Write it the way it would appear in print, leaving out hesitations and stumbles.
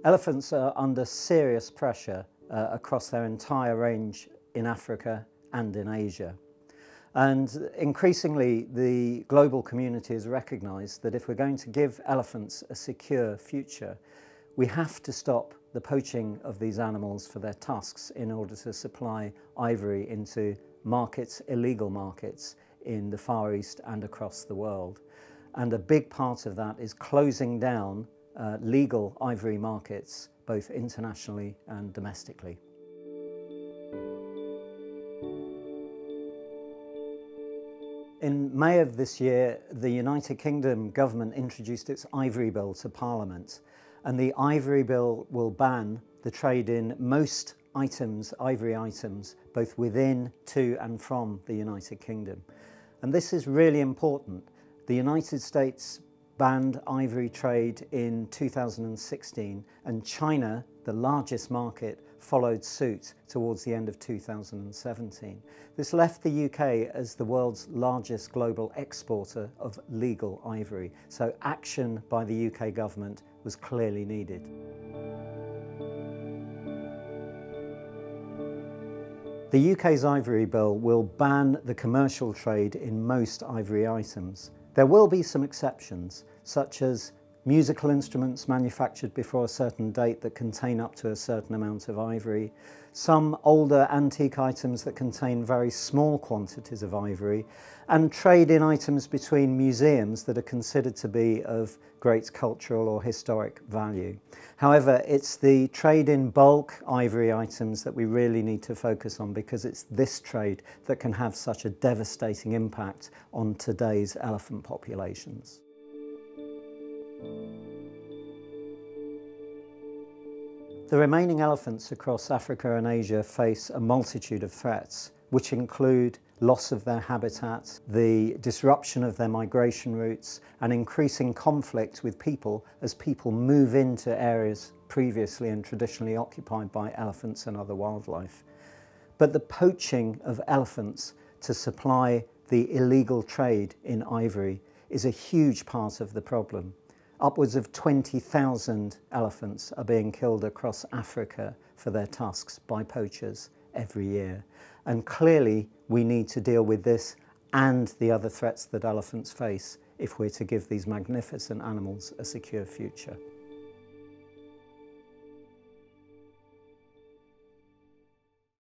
Elephants are under serious pressure across their entire range in Africa and in Asia. And increasingly, the global community has recognised that if we're going to give elephants a secure future, we have to stop the poaching of these animals for their tusks in order to supply ivory into markets, illegal markets in the Far East and across the world. And a big part of that is closing down legal ivory markets, both internationally and domestically. In May of this year, the United Kingdom government introduced its Ivory Bill to Parliament, and the Ivory Bill will ban the trade in most items, ivory items, both within, to and from the United Kingdom. And this is really important. The United States banned ivory trade in 2016, and China, the largest market, followed suit towards the end of 2017. This left the UK as the world's largest global exporter of legal ivory, so action by the UK government was clearly needed. The UK's Ivory Bill will ban the commercial trade in most ivory items. There will be some exceptions, such as musical instruments manufactured before a certain date that contain up to a certain amount of ivory, some older antique items that contain very small quantities of ivory, and trade in items between museums that are considered to be of great cultural or historic value. However, it's the trade in bulk ivory items that we really need to focus on, because it's this trade that can have such a devastating impact on today's elephant populations. The remaining elephants across Africa and Asia face a multitude of threats, which include loss of their habitat, the disruption of their migration routes, and increasing conflict with people as people move into areas previously and traditionally occupied by elephants and other wildlife. But the poaching of elephants to supply the illegal trade in ivory is a huge part of the problem. Upwards of 20,000 elephants are being killed across Africa for their tusks by poachers every year. And clearly we need to deal with this and the other threats that elephants face if we're to give these magnificent animals a secure future.